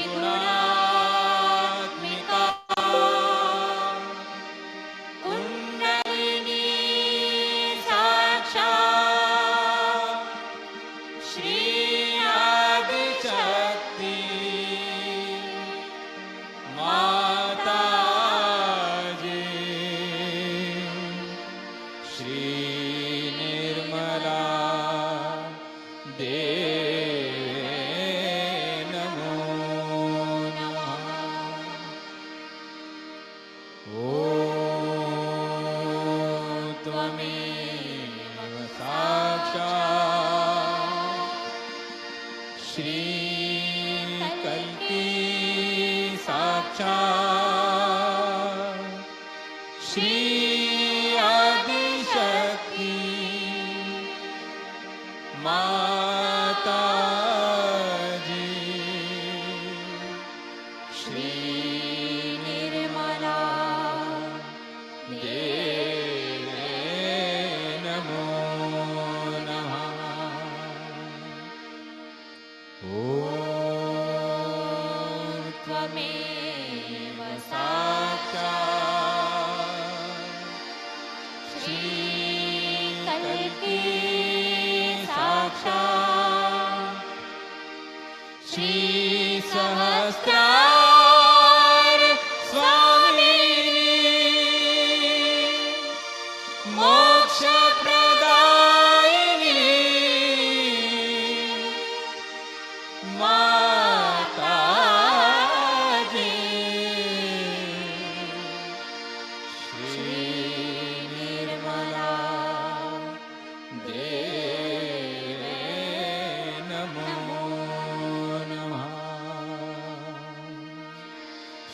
त्रिगुणात्मिका कुण्डलिनी साक्षात् श्री आदिशक्ति माताजी श्री निर्मला श्री आदिशक्ति माताजी श्री निर्मला देवे नमो नमः। ॐ त्वमेव साक्षात् श्री कल्की साक्षात् श्री सहस्रार स्वामिनी मोक्ष प्रदायिनी माताजी श्री निर्मला देवे नमो नमः।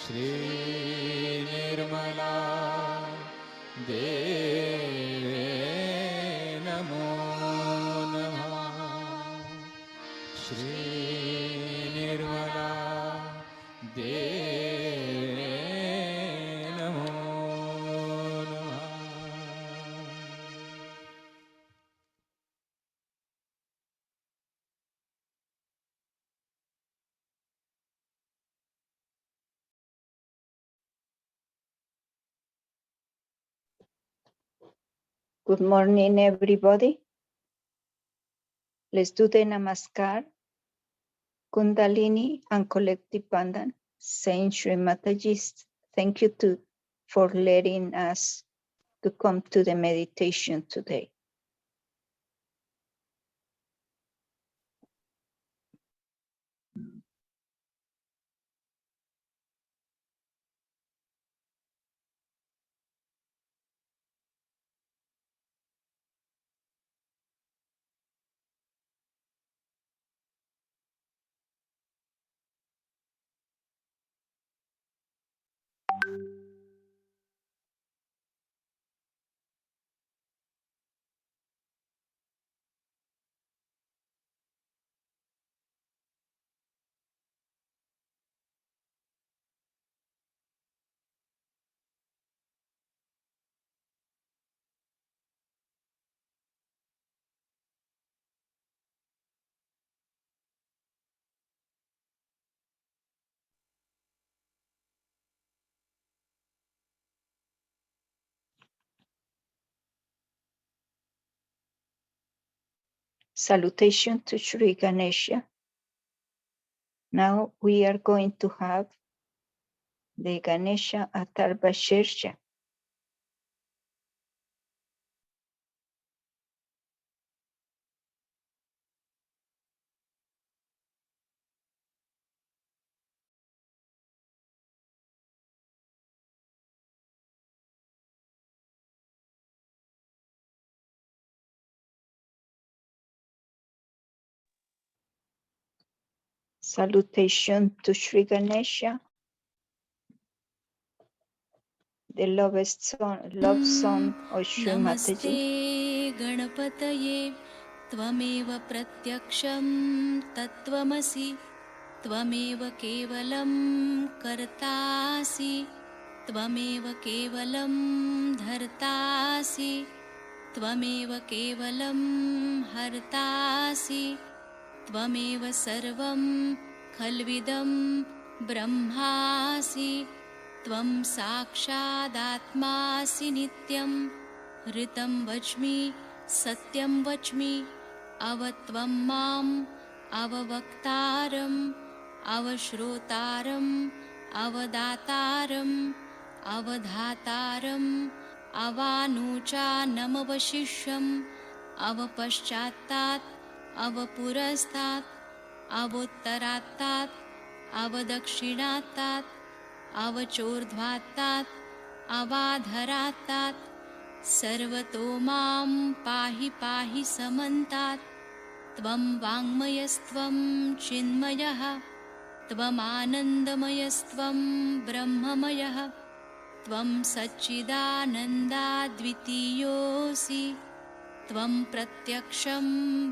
श्री निर्मला देवे नमो नमः। श्री निर्मला देवे नमो नमः। Good morning, everybody. Let's do the Namaskar, Kundalini, and Collective Bandhan. Saint Shri Mataji, thank you for letting us to come to the meditation today. Salutation to Shri Ganesha. Now we are going to have the Ganesha Atarva Shersha. Salutation to Shri Ganesha, the love song of Shri नमस्ते Mataji. गणपतये त्वमेव प्रत्यक्षं तत्त्वमसि त्वमेव केवलं कर्तासि त्वमेव केवलं धर्तासि त्वमेव केवलं हर्तासि त्वमेव सर्वं खल्विदं ब्रह्मासि त्वं साक्षादात्मासि नित्यं ऋतं वच्मि सत्यं वच्मि अवत्वं माम् अववक्तारम् अवश्रोतारम् अवदातारम् अवधातारम् अवानुचानमवशिष्यम् अवपश्चात्तात् अवपुरस्तात् अवोत्तरात्तात् अवदक्षिणात्तात् अवचोर्ध्वात्तात् अवाधरात्तात् सर्वतो मां पाहि पाहि समन्तात् त्वं वाङ्मयस्त्वं चिन्मयः त्वमानन्दमयस्त्वं ब्रह्ममयः त्वं सच्चिदानन्दाद्वितीयोऽसि त्वं प्रत्यक्षं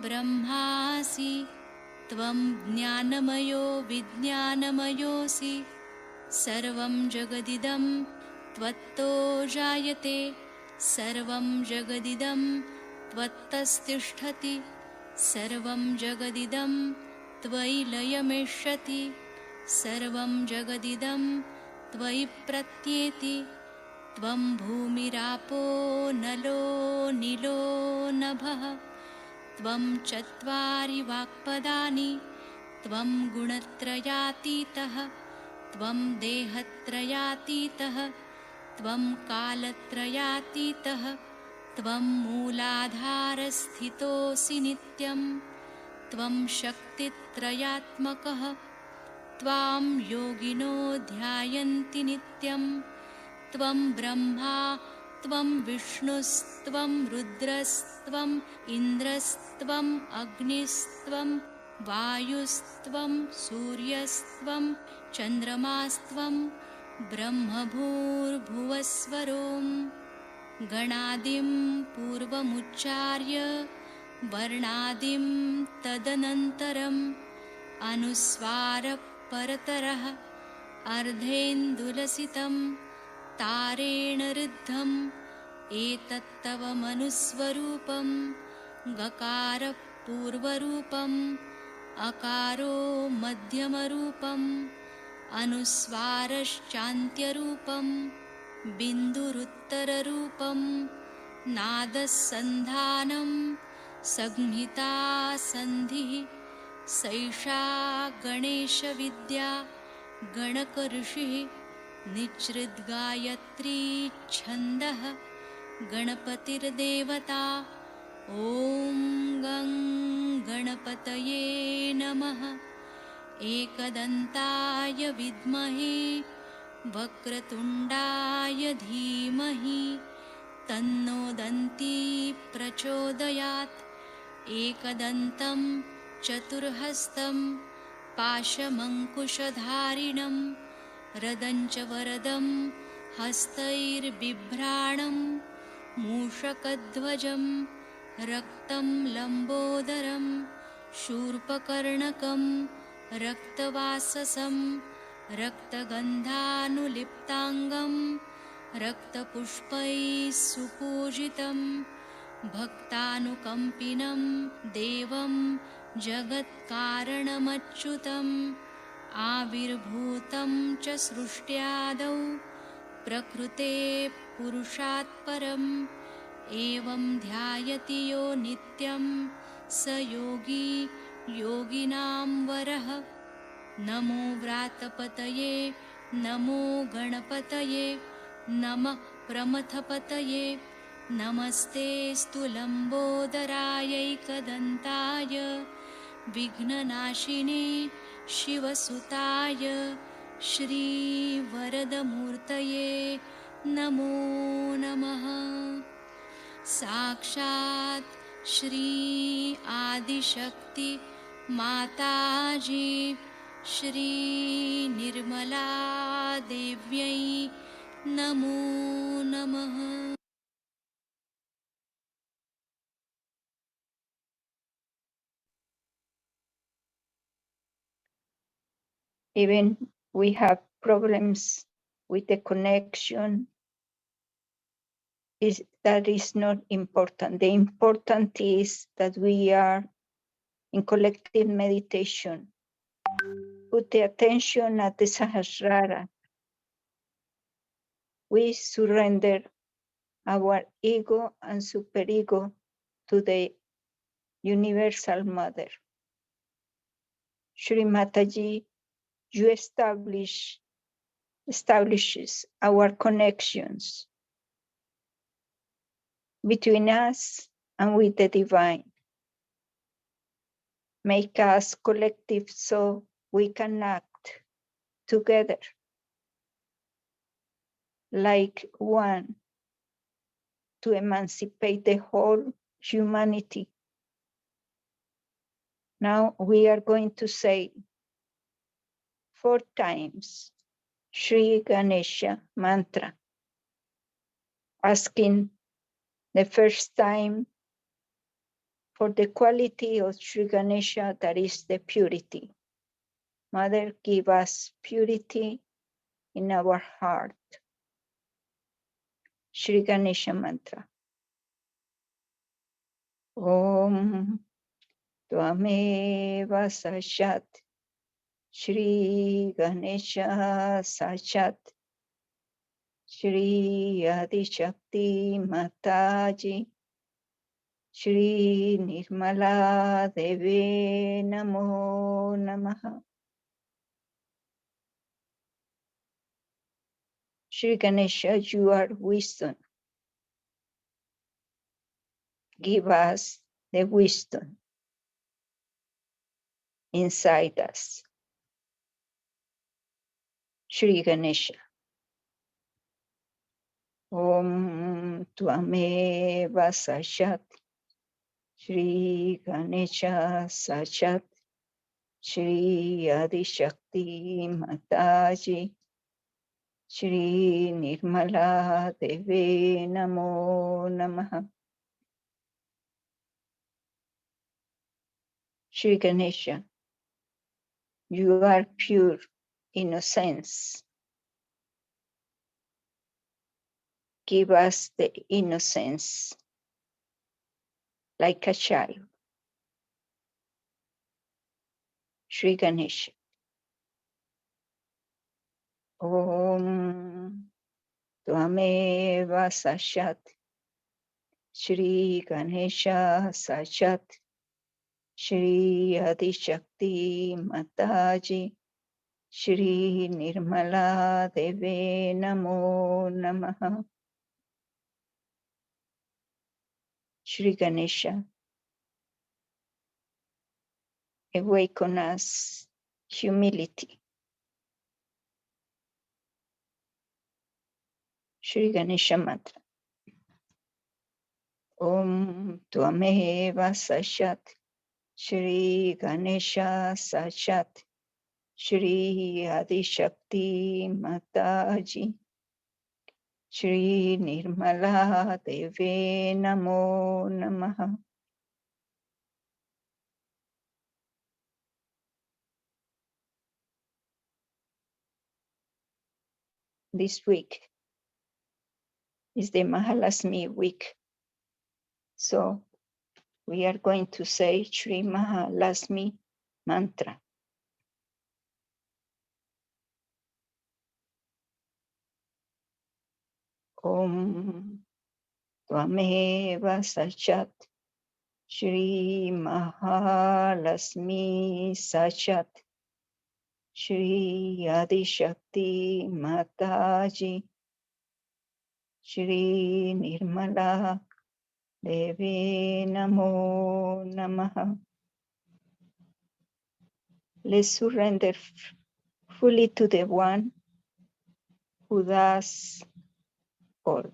ब्रह्मासि त्वं ज्ञानमयो विज्ञानमयोऽसि सर्वं जगदिदं त्वत्तो जायते सर्वं जगदिदं त्वत्तस्तिष्ठति सर्वं जगदिदं त्वयि लयमेष्यति सर्वं जगदिदं त्वयि प्रत्येति त्वं भूमिरापो नलो नीलो नभः त्वं चत्वारि वाक्पदानि त्वं गुणत्रयातीतः त्वं देहत्रयातीतः त्वं कालत्रयातीतः त्वं मूलाधारस्थितोऽसि नित्यं त्वं शक्तित्रयात्मकः त्वां योगिनो ध्यायन्ति नित्यं त्वं ब्रह्मा त्वं विष्णुस्त्वं रुद्रस्त्वम् इन्द्रस्त्वम् अग्निस्त्वं वायुस्त्वं सूर्यस्त्वं चन्द्रमास्त्वं ब्रह्मभूर्भुवस्वरों गणादिं पूर्वमुच्चार्य वर्णादिं तदनन्तरम् अनुस्वारपरतरः अर्धेन्दुलसितं तारेण ऋद्धम् एतत्तव मनुस्वरूपं गकारपूर्वरूपम् अकारो मध्यमरूपम् अनुस्वारश्चान्त्यरूपं बिन्दुरुत्तररूपं नादसन्धानं संहिता सन्धिः सैषा गणेशविद्या गणकऋषिः निच्छृद्गायत्री छन्दः गणपतिर्देवता ॐ गं गणपतये नमः एकदन्ताय विद्महे वक्रतुण्डाय धीमहि तन्नो दन्ती प्रचोदयात् एकदन्तं चतुर्हस्तं पाशमङ्कुशधारिणं रदञ्च वरदं हस्तैर्बिभ्राणं मूषकध्वजं रक्तं लम्बोदरं शूर्पकर्णकं रक्तवाससं रक्तगन्धानुलिप्ताङ्गं रक्तपुष्पैः सुपूजितं भक्तानुकम्पिनं देवं जगत्कारणमच्युतम् आविर्भूतं च सृष्ट्यादौ प्रकृते पुरुषात् परम् एवं ध्यायति यो नित्यं स योगी योगिनां वरः नमो व्रातपतये नमो गणपतये नमः प्रमथपतये नमस्तेऽस्तु लम्बोदरायैकदन्ताय विघ्ननाशिने शिवसुताय श्रीवरदमूर्तये नमो नमः साक्षात् श्री आदिशक्ति माताजी श्री निर्मला देव्यै नमो नमः। Even we have problems with the connection, that is not important. The important is that we are in collective meditation. Put the attention at the Sahasrara. We surrender our ego and superego to the Universal Mother. Shri Mataji, you establishes our connections between us and with the divine. Make us collective so we can act together like one to emancipate the whole humanity. Now we are going to say 4 times Shri Ganesha mantra, asking the first time for the quality of Shri Ganesha, that is the purity. Mother, give us purity in our heart. Shri Ganesha mantra. Om Tvameva Sachat Shri Ganesha Sachat Shri Adishakti Mataji Shri Nirmala Deve Namo Namaha. Shri Ganesha, you are wisdom. Give us the wisdom inside us. Shri Ganesha. Om Tvameva Sachat Shri Ganesha Sachat Shri Adishakti Mataji Shri Nirmala Deve Namo Namaha. Shri Ganesha, you are pure innocence. Give us the innocence like a child. Shri Ganesha. Om Tvameva Sachat Shri Ganesha Sachat Shri Adishakti Mataji Shri Nirmala Deve Namo Namaha. Shri Ganesha, awaken us humility. Shri Ganesha mantra. Om Tvameva Sachat Shri Ganesha Sachat Shri Adishakti Mataji Shri Nirmala Deve Namo Namaha. This week is the Malalaxmi week. So we are going to say Shri Malalaxmi mantra. Om Tvameva Sachat Shri Malalaxmi Sachat Shri Adishakti Mataji Shri Nirmala Deve Namo Namaha. Let's surrender fully to the one who does all.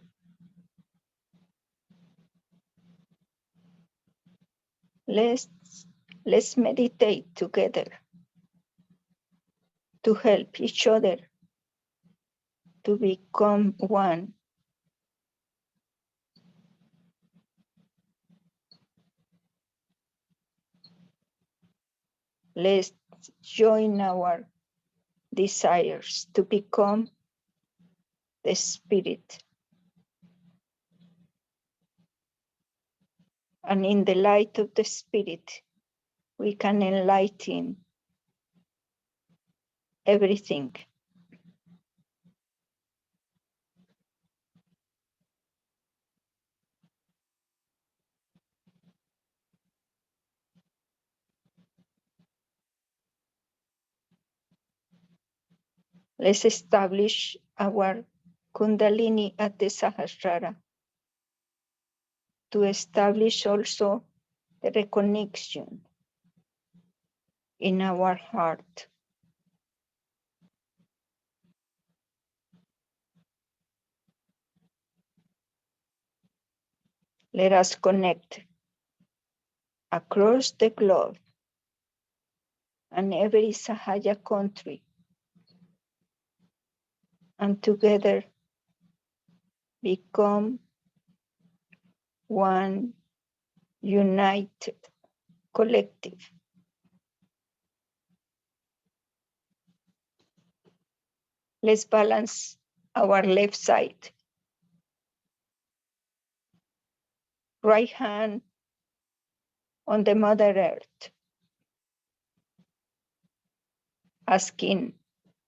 Let's meditate together to help each other to become one. Let's join our desires to become the spirit. And in the light of the spirit, we can enlighten everything. Let's establish our Kundalini at the Sahasrara to establish also the reconnection in our heart. Let us connect across the globe and every Sahaja country, and together become one united collective. Let's balance our left side. Right hand on the Mother Earth, asking,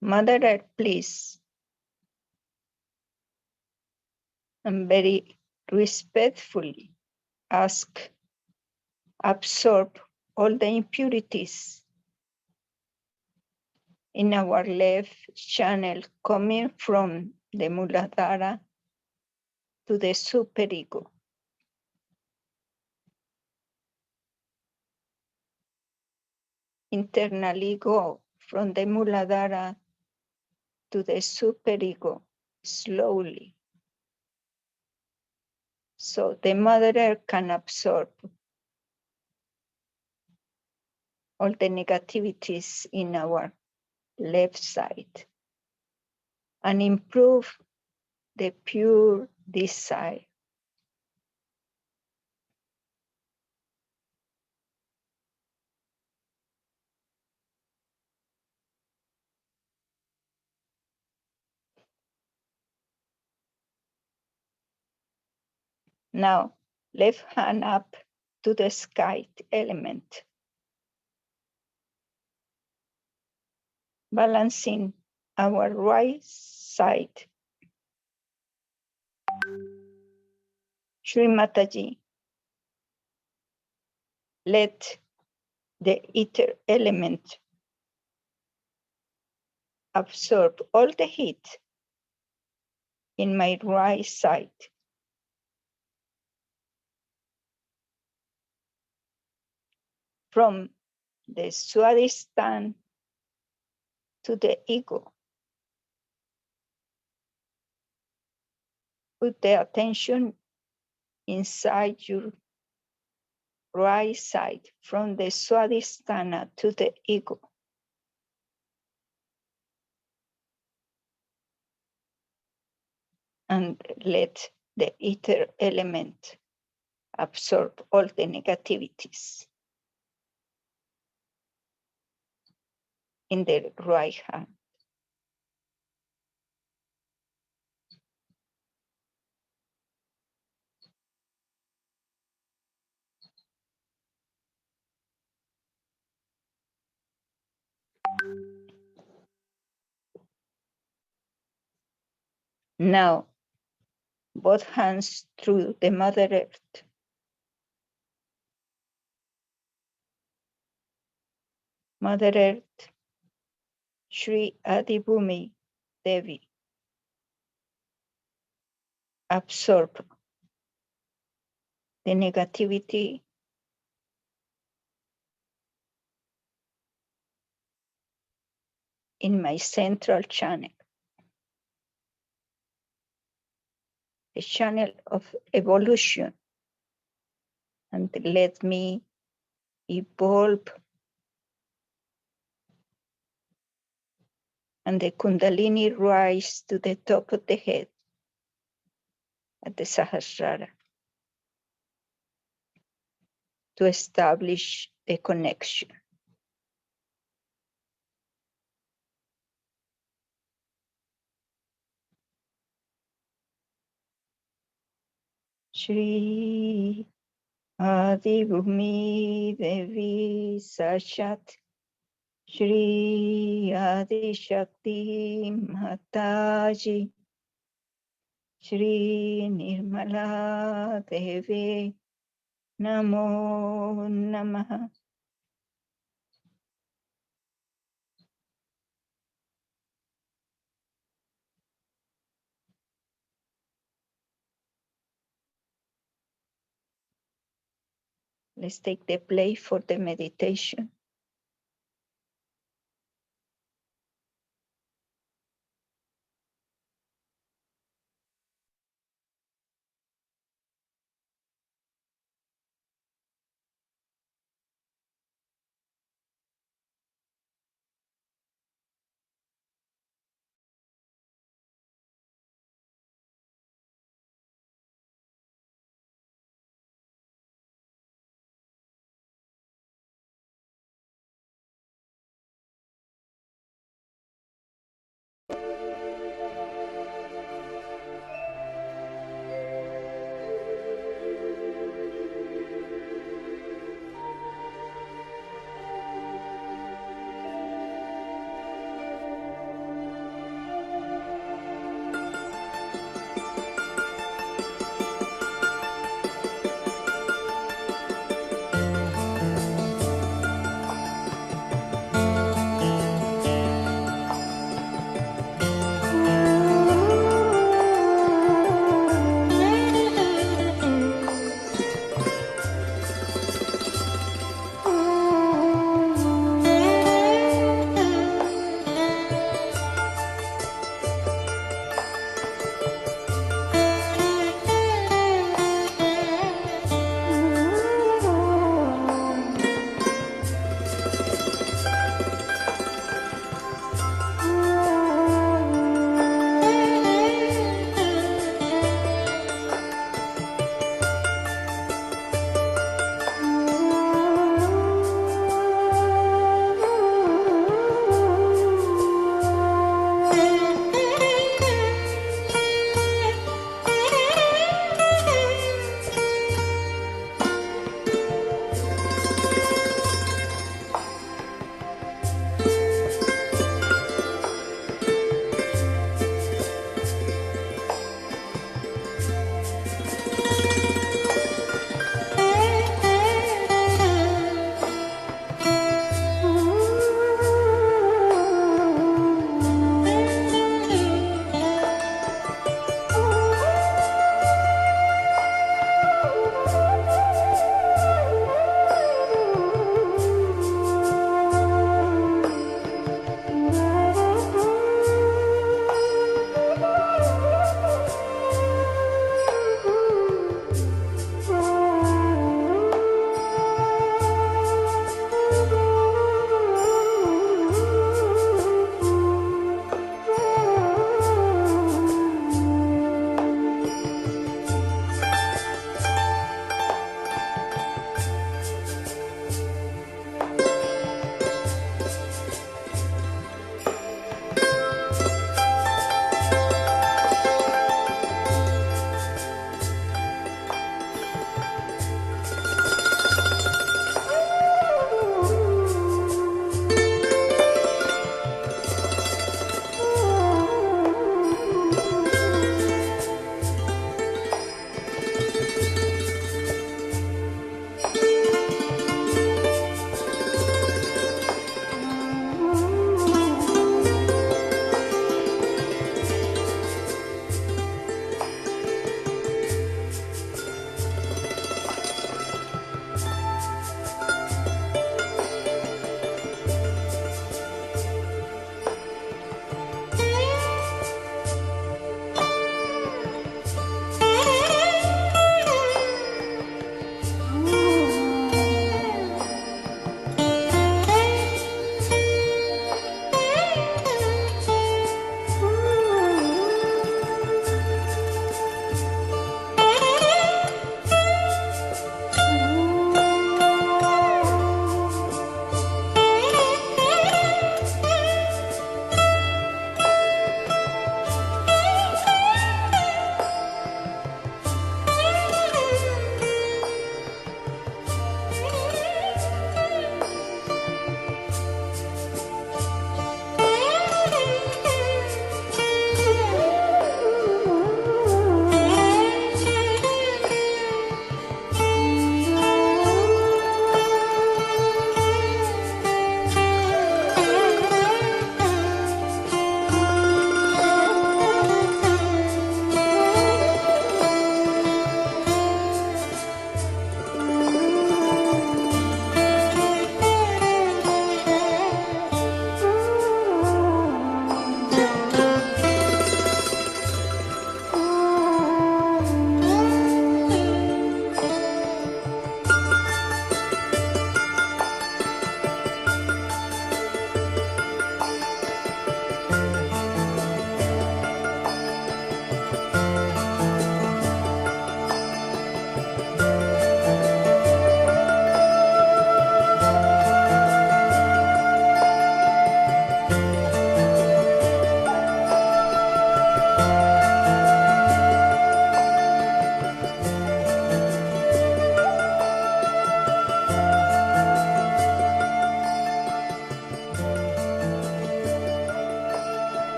Mother Earth, please, and very respectfully ask, absorb all the impurities in our left channel coming from the Muladhara to the superego. Internally go from the Muladhara to the superego slowly, so the Mother Earth can absorb all the negativities in our left side and improve the pure desire. Now, left hand up to the sky element, balancing our right side. Shri Mataji, let the ether element absorb all the heat in my right side. From the Swadhisthana to the ego. Put the attention inside your right side, from the Swadhisthana to the ego. And let the ether element absorb all the negativities in the right hand. Now, both hands through the Mother Earth. Mother Earth, Shri Adibhumi Devi, absorb the negativity in my central channel, the channel of evolution, and let me evolve, and the Kundalini rise to the top of the head at the Sahasrara to establish a connection. Shri Adibhumi Devi Sachat Shri Adi Shakti Mataji, Shri Nirmala Devi Namo Namaha. Let's take the play for the meditation.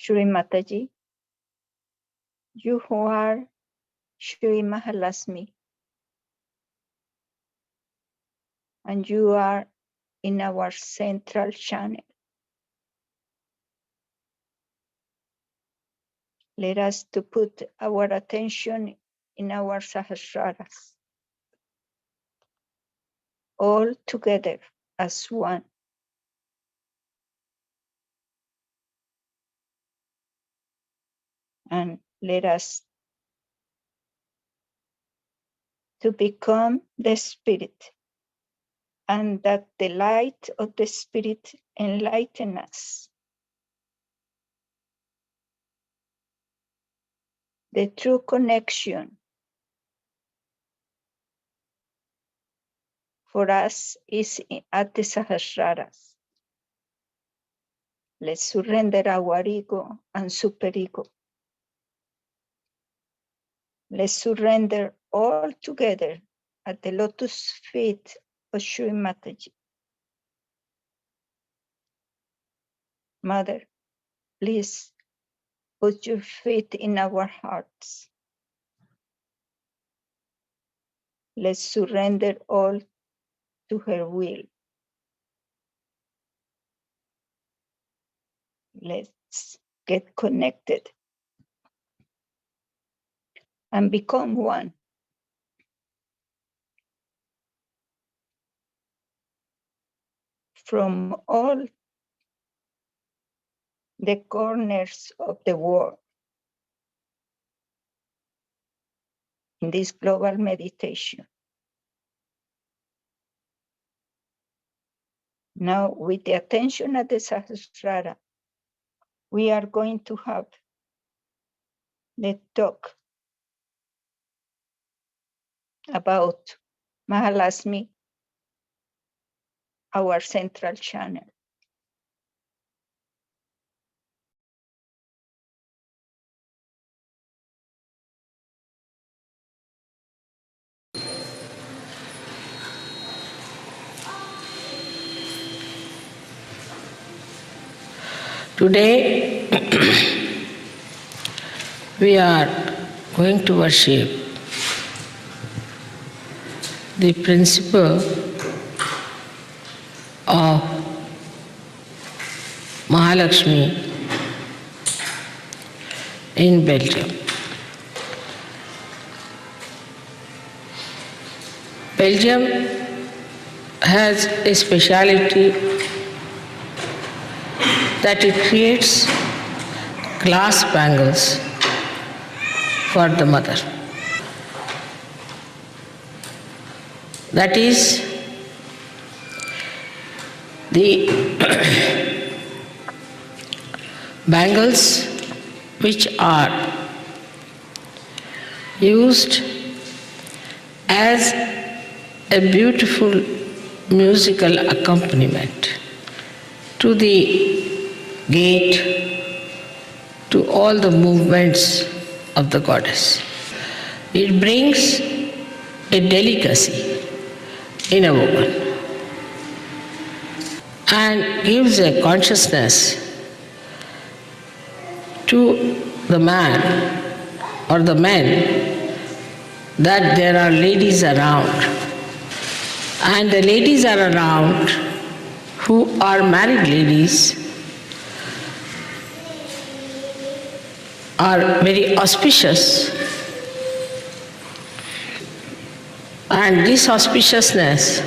Shri Mataji, you who are Shri Malalaxmi, and you are in our central channel. Let us to put our attention in our Sahasraras, all together as one. And let us to become the Spirit, and that the light of the Spirit enlighten us. The true connection for us is at the Sahasraras. Let's surrender our ego and superego. Let's surrender all together at the lotus feet of Shri Mataji. Mother, please put your feet in our hearts. Let's surrender all to her will. Let's get connected and become one. From all the corners of the world in this global meditation. Now, with the attention at the Sahasrara, we are going to have the talk about Malalaxmi, our central channel. Today, we are going to worship the principle of Malalaxmi in Belgium. Belgium has a speciality that it creates glass bangles for the mother. That is the bangles which are used as a beautiful musical accompaniment to the gait, to all the movements of the goddess. It brings a delicacy in a woman and gives a consciousness to the man or the men that there are ladies around. And the ladies are around who are married ladies are very auspicious, and this auspiciousness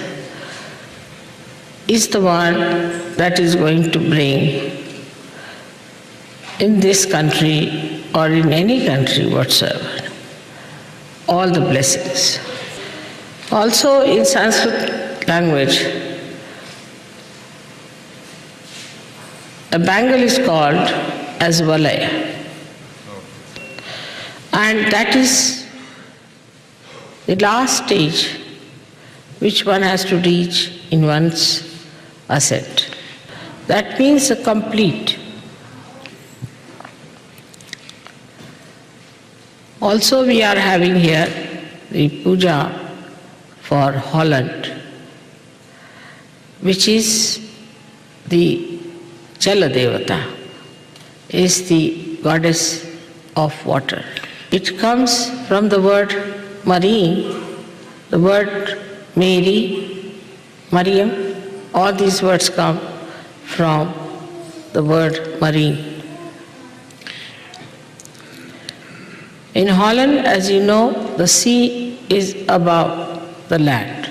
is the one that is going to bring in this country or in any country whatsoever all the blessings. Also in Sanskrit language, a bangle is called as valaya. And that is the last stage which one has to reach in one's ascent. That means a complete. Also we are having here the puja for Holland, which is the Jala Devata, is the goddess of water. It comes from the word marine, the word Mary, Mariam. All these words come from the word marine. In Holland, as you know, the sea is above the land.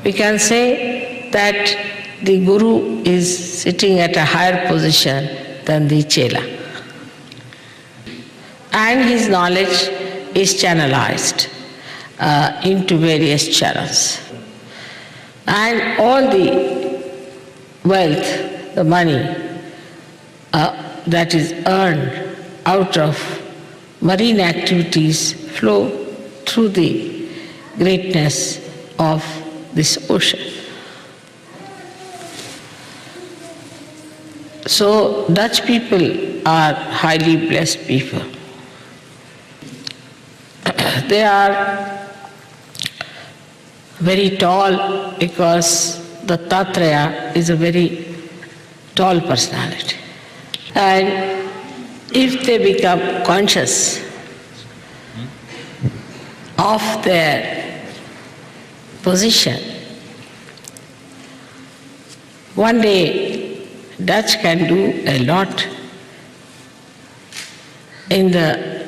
We can say that the Guru is sitting at a higher position than the Chela. And his knowledge is channelized into various channels. And all the wealth, the money that is earned out of marine activities flow through the greatness of this ocean. So Dutch people are highly blessed people. They are very tall because the Tattreya is a very tall personality. And if they become conscious of their position, one day Dutch can do a lot in the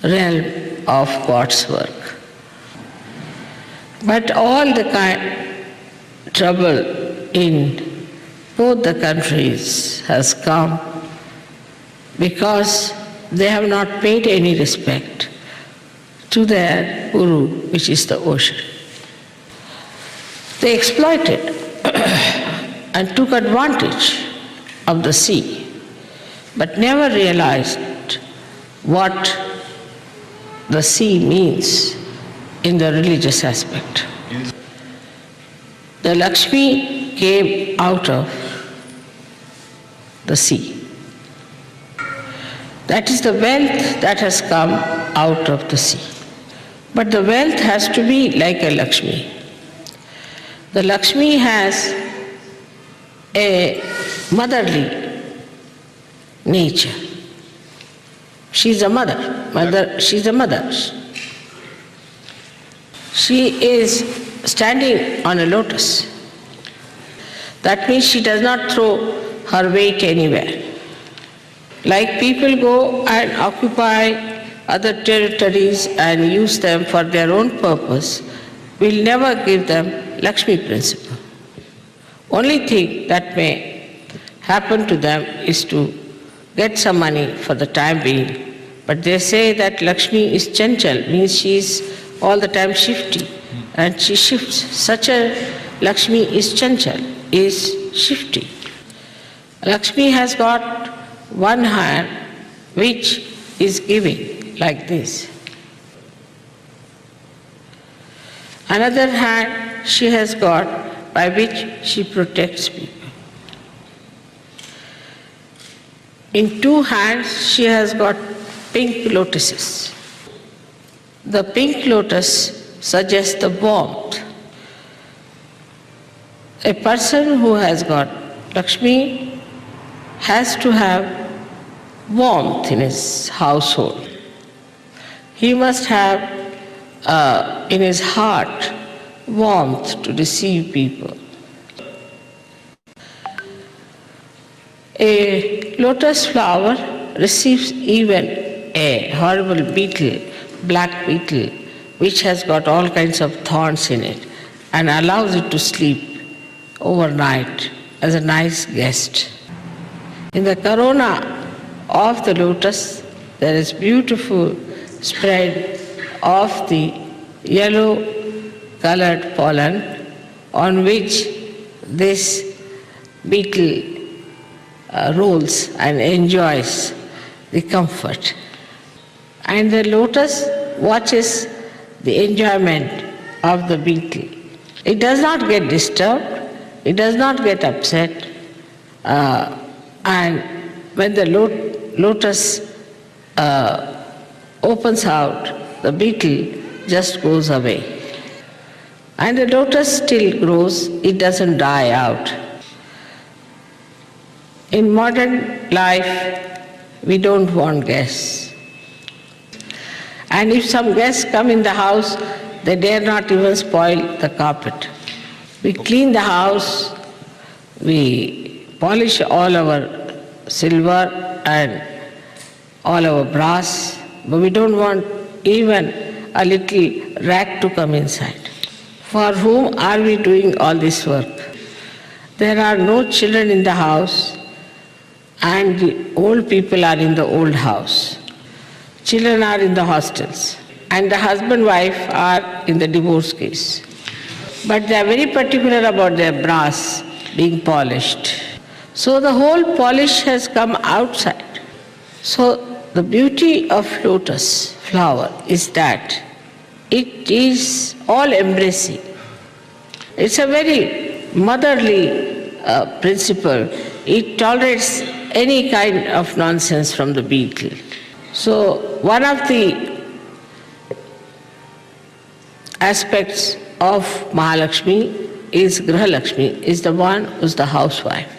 realm of God's work. But all the trouble in both the countries has come because they have not paid any respect to their Guru, which is the ocean. They exploited and took advantage of the sea, but never realized what the sea means in the religious aspect. The Lakshmi came out of the sea. That is the wealth that has come out of the sea. But the wealth has to be like a Lakshmi. The Lakshmi has a motherly nature. She's a mother. She's a mother. She is standing on a lotus. That means she does not throw her weight anywhere. Like people go and occupy other territories and use them for their own purpose, we'll never give them Lakshmi principle. Only thing that may happen to them is to get some money for the time being. But they say that Lakshmi is chanchal, means she is all the time shifty, and she shifts. Such a Lakshmi is chanchal, is shifty. Lakshmi has got one hand which is giving, like this. Another hand she has got by which she protects people. In two hands she has got pink lotuses. The pink lotus suggests the warmth. A person who has got Lakshmi has to have warmth in his household. He must have in his heart warmth to receive people. A lotus flower receives even a horrible beetle, black beetle, which has got all kinds of thorns in it, and allows it to sleep overnight as a nice guest. In the corona of the lotus, there is beautiful spread of the yellow colored pollen on which this beetle rolls and enjoys the comfort. And the lotus watches the enjoyment of the beetle. It does not get disturbed, it does not get upset, and when the lotus opens out, the beetle just goes away. And the lotus still grows, it doesn't die out. In modern life, we don't want guests. And if some guests come in the house, they dare not even spoil the carpet. We clean the house, we polish all our silver and all our brass, but we don't want even a little rat to come inside. For whom are we doing all this work? There are no children in the house, and the old people are in the old house. Children are in the hostels, and the husband-wife are in the divorce case. But they are very particular about their brass being polished. So the whole polish has come outside. So the beauty of lotus flower is that it is all embracing. It's a very motherly principle. It tolerates any kind of nonsense from the beetle. So one of the aspects of Malalaxmi is Grihalakshmi, is the one who's the housewife.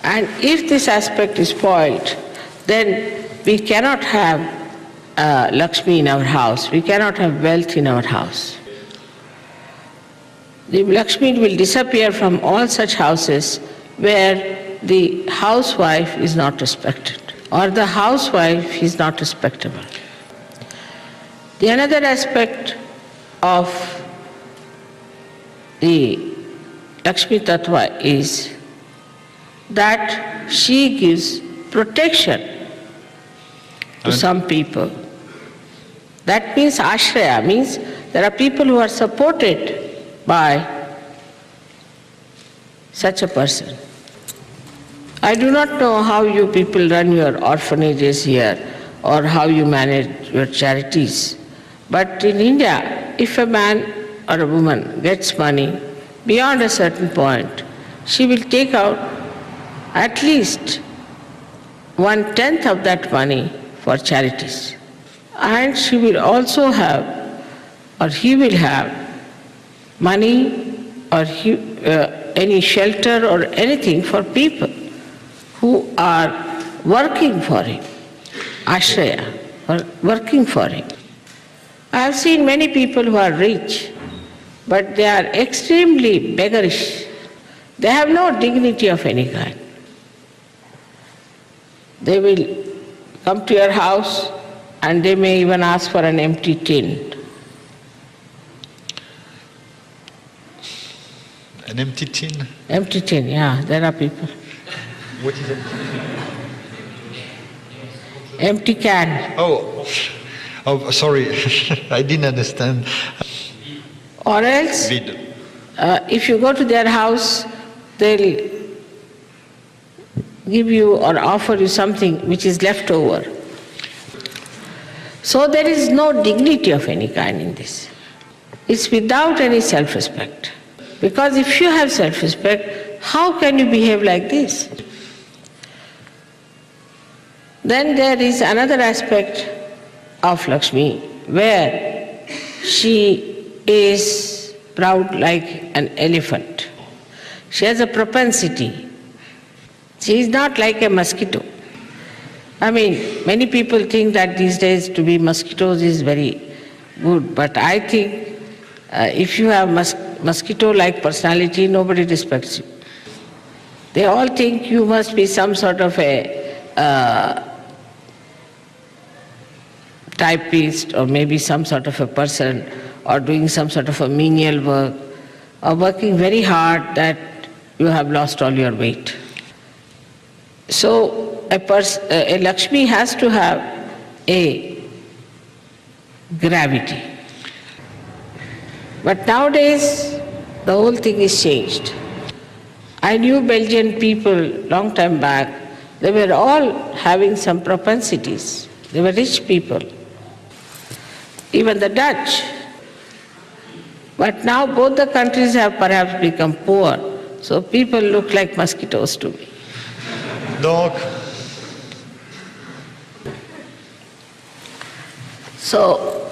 And if this aspect is spoiled, then we cannot have Lakshmi in our house, we cannot have wealth in our house. The Lakshmi will disappear from all such houses where the housewife is not respected, or the housewife is not respectable. The another aspect of the Lakshmi Tattva is that she gives protection to some people. That means ashraya, means there are people who are supported by such a person. I do not know how you people run your orphanages here or how you manage your charities, but in India, if a man or a woman gets money beyond a certain point, she will take out at least 1/10 of that money for charities. And she will also have, or he will have, money or any shelter or anything for people who are working for him, ashraya, or working for him. I have seen many people who are rich, but they are extremely beggarish. They have no dignity of any kind. They will come to your house and they may even ask for an empty tin. An empty tin? Empty tin, yeah, there are people. What is it? Empty can. Oh, sorry, I didn't understand. Or else, if you go to their house, they'll give you or offer you something which is left over. So there is no dignity of any kind in this. It's without any self-respect. Because if you have self-respect, how can you behave like this? Then there is another aspect of Lakshmi where she is proud like an elephant. She has a propensity. She is not like a mosquito. I mean, many people think that these days to be mosquitoes is very good, but I think if you have mosquito-like personality, nobody respects you. They all think you must be some sort of a typist, or maybe some sort of a person, or doing some sort of a menial work, or working very hard that you have lost all your weight. So a Lakshmi has to have a gravity. But nowadays, the whole thing is changed. I knew Belgian people long time back, they were all having some propensities. They were rich people. Even the Dutch. But now both the countries have perhaps become poor, so people look like mosquitoes to me. Dog. So,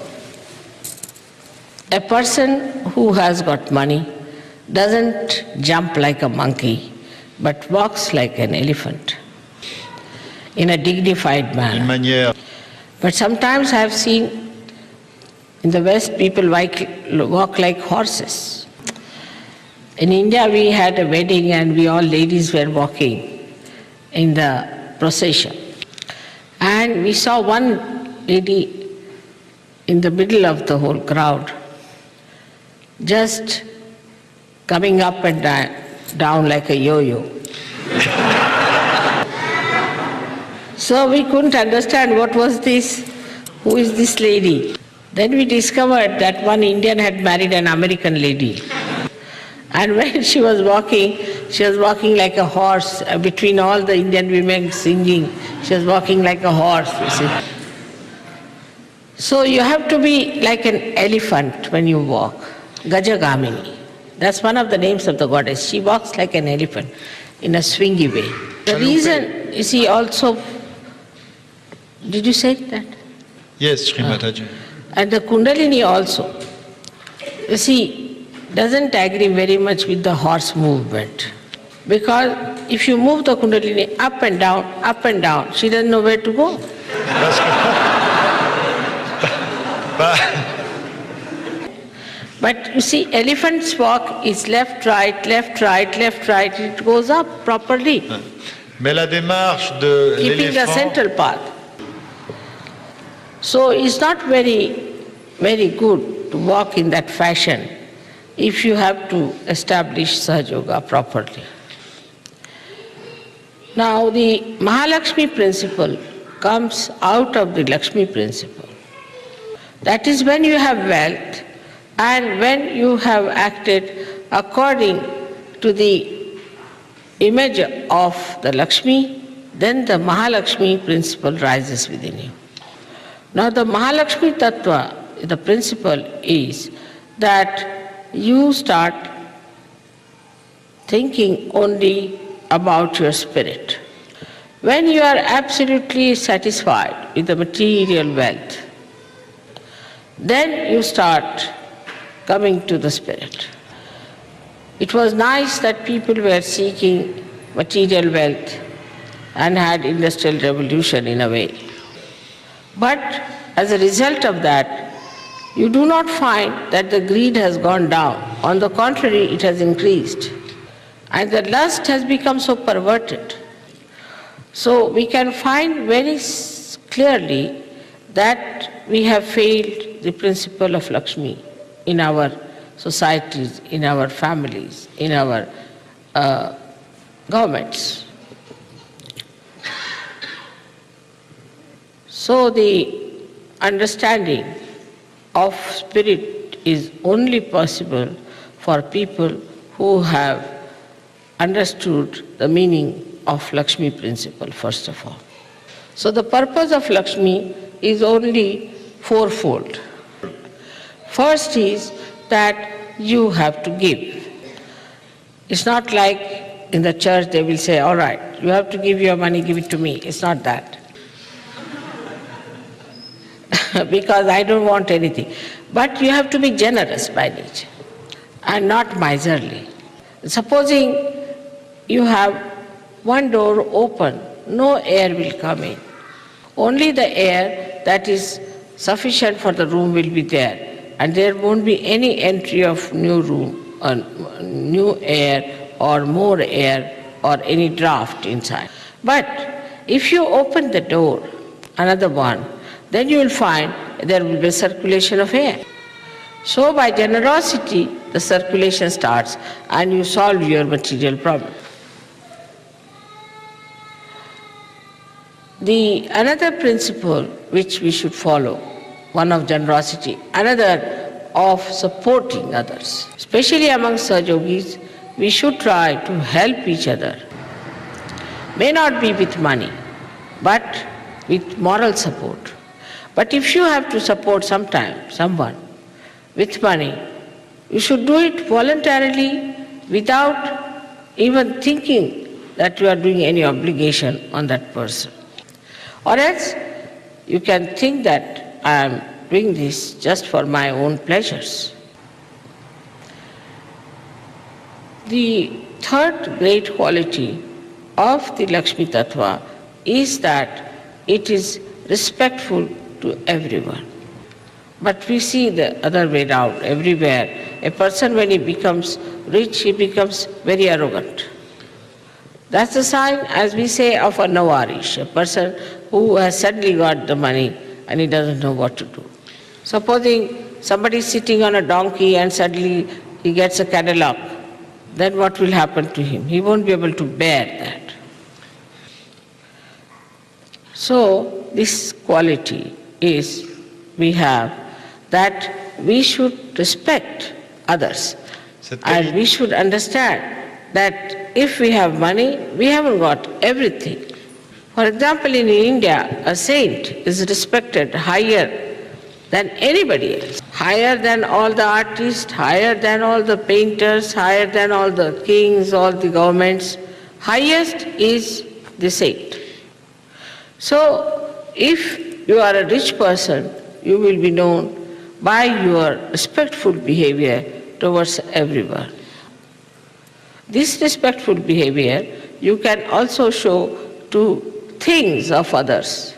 a person who has got money doesn't jump like a monkey, but walks like an elephant in a dignified D'une manner. manière. But sometimes I have seen in the West people walk like horses. In India we had a wedding and we all ladies were walking in the procession. And we saw one lady in the middle of the whole crowd, just coming up and down like a yo-yo. So we couldn't understand what was this, who is this lady. Then we discovered that one Indian had married an American lady. And when she was walking like a horse between all the Indian women singing. She was walking like a horse, you see. So you have to be like an elephant when you walk. Gajagamini. That's one of the names of the goddess. She walks like an elephant in a swingy way. The reason, you see, also, did you say that? Yes, Shri Mataji. And the Kundalini also, you see, doesn't agree very much with the horse movement. Because if you move the Kundalini up and down, she doesn't know where to go. But you see, elephant's walk is left, right, left, right, left, right. It goes up properly, Mais la démarche de keeping the l'éléphant, central path. So it's not very, very good to walk in that fashion if you have to establish Sahaja Yoga properly. Now the Malalaxmi principle comes out of the Lakshmi principle. That is when you have wealth and when you have acted according to the image of the Lakshmi, then the Malalaxmi principle rises within you. Now the Malalaxmi Tattva, the principle is that you start thinking only about your spirit. When you are absolutely satisfied with the material wealth, then you start coming to the spirit. It was nice that people were seeking material wealth and had industrial revolution in a way. But as a result of that, you do not find that the greed has gone down. On the contrary, it has increased. And the lust has become so perverted. So we can find very clearly that we have failed the principle of Lakshmi in our societies, in our families, in our governments. So the understanding of spirit is only possible for people who have understood the meaning of Lakshmi principle, first of all. So the purpose of Lakshmi is only fourfold. First is that you have to give. It's not like in the church they will say, all right, you have to give your money, give it to me. It's not that. Because I don't want anything. But you have to be generous by nature and not miserly. Supposing you have one door open, no air will come in. Only the air that is sufficient for the room will be there, and there won't be any entry of new room, new air or more air or any draft inside. But if you open the door, another one, then you will find there will be circulation of air. So by generosity, the circulation starts and you solve your material problem. Another principle which we should follow, one of generosity, another of supporting others. Especially among Sahaja Yogis, we should try to help each other. May not be with money, but with moral support. But if you have to support someone with money, you should do it voluntarily without even thinking that you are doing any obligation on that person. Or else you can think that I am doing this just for my own pleasures. The third great quality of the Lakshmi Tattva is that it is respectful to everyone. But we see the other way round everywhere. A person, when he becomes rich, he becomes very arrogant. That's a sign, as we say, of a nawarish, a person who has suddenly got the money and he doesn't know what to do. Supposing somebody is sitting on a donkey and suddenly he gets a Cadillac, then what will happen to him? He won't be able to bear that. So this quality is, we have, that we should respect others. And we should understand that if we have money, we haven't got everything. For example, in India, a saint is respected higher than anybody else, higher than all the artists, higher than all the painters, higher than all the kings, all the governments. Highest is the saint. So, if you are a rich person, you will be known by your respectful behavior towards everyone. This respectful behavior you can also show to things of others.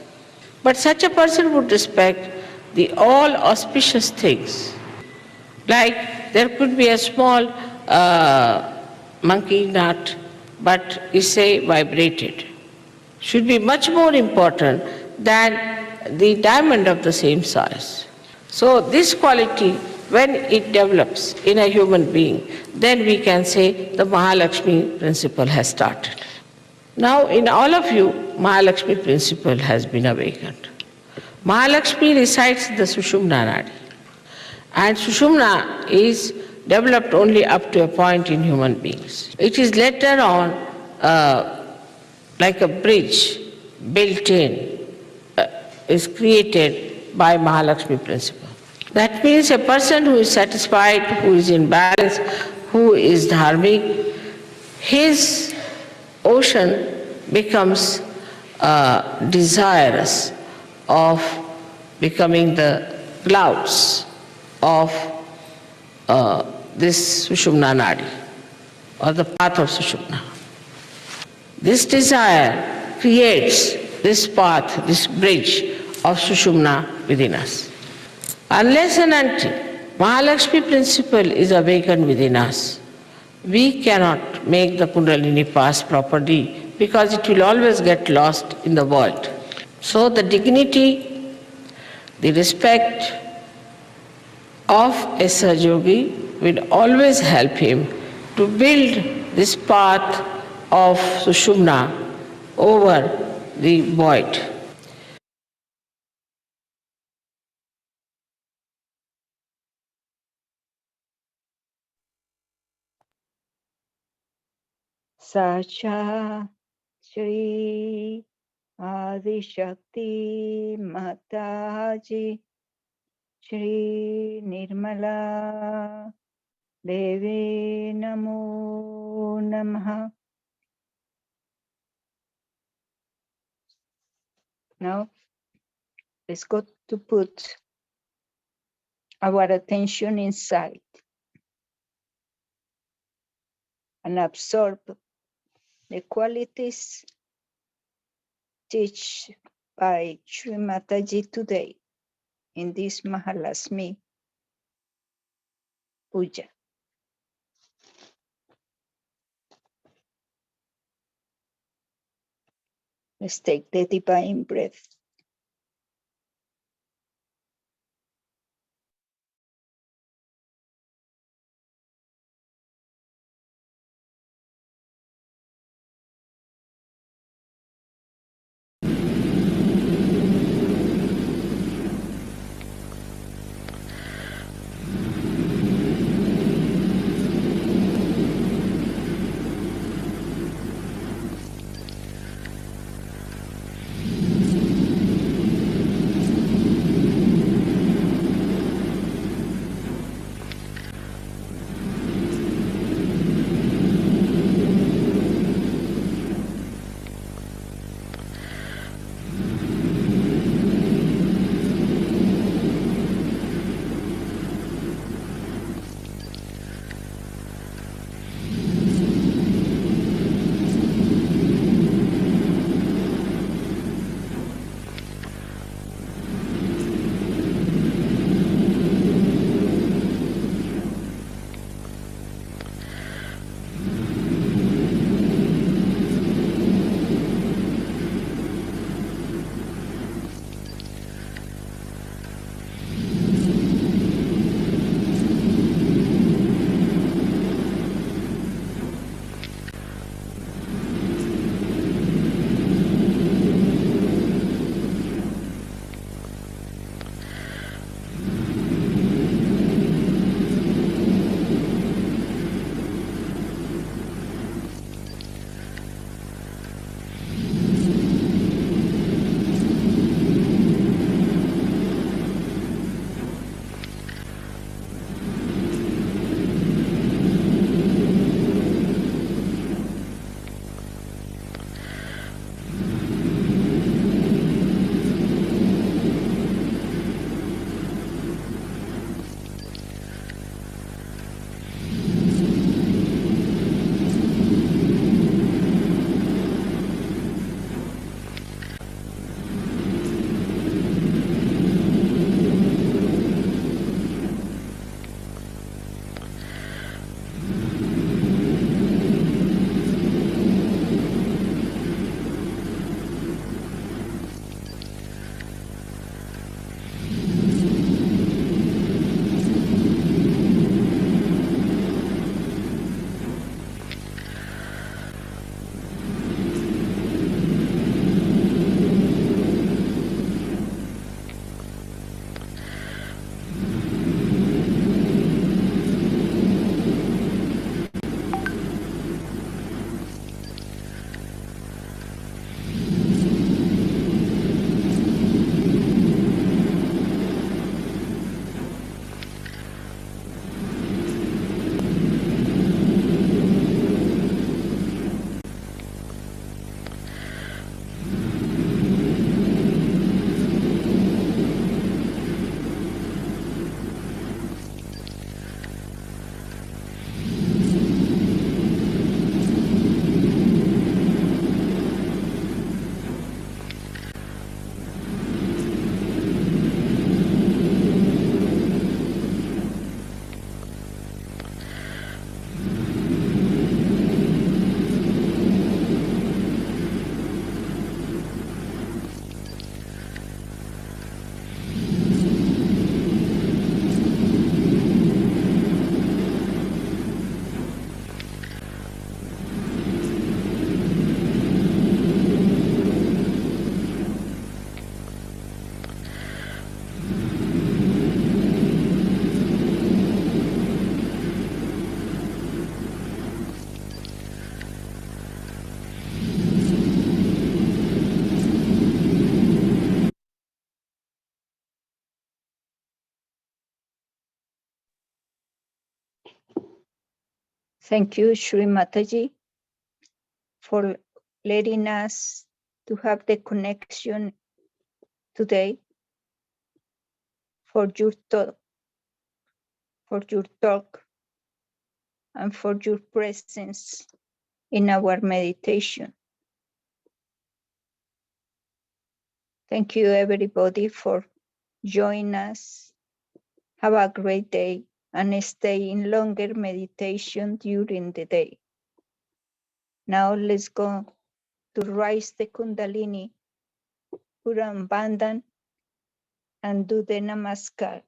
But such a person would respect the all auspicious things. Like there could be a small monkey nut, but is say vibrated. Should be much more important than the diamond of the same size. So this quality, when it develops in a human being, then we can say the Malalaxmi principle has started. Now in all of you, Malalaxmi principle has been awakened. Malalaxmi resides in the Sushumna Nadi. And Sushumna is developed only up to a point in human beings. It is later on like a bridge built in, is created by Malalaxmi principle. That means a person who is satisfied, who is in balance, who is dharmic, his ocean becomes desirous of becoming the clouds of this Sushumna Nadi, or the path of Sushumna. This desire creates this path, this bridge of Sushumna within us. Unless and until Malalaxmi principle is awakened within us, we cannot make the Kundalini pass properly, because it will always get lost in the world. So the dignity, the respect of a Sahaja will always help him to build this path of Sushumna over the void. Sahaja, Shri, Adi Shakti, Mataji, Shri Nirmala, Devi Namo Namaha. Now, let's go to put our attention inside and absorb the qualities teach by Shri Mataji today in this Malalaxmi Puja. Let's take the divine breath. Thank you, Shri Mataji, for letting us to have the connection today, for your talk, and for your presence in our meditation. Thank you, everybody, for joining us. Have a great day and stay in longer meditation during the day. Now let's go to rise the Kundalini, Puran Bandhan, and do the Namaskar.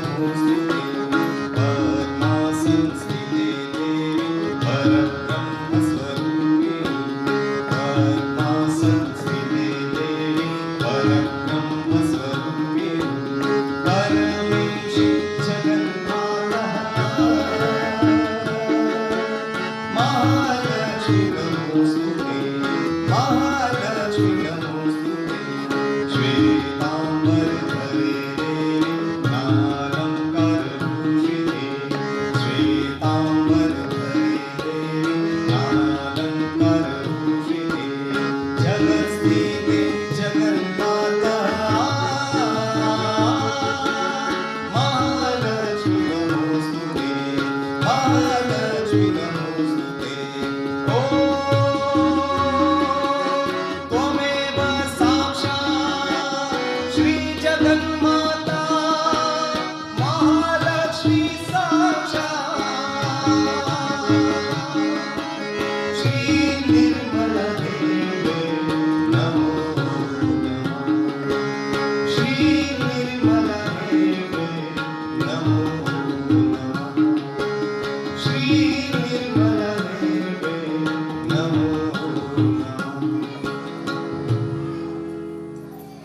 Krishna.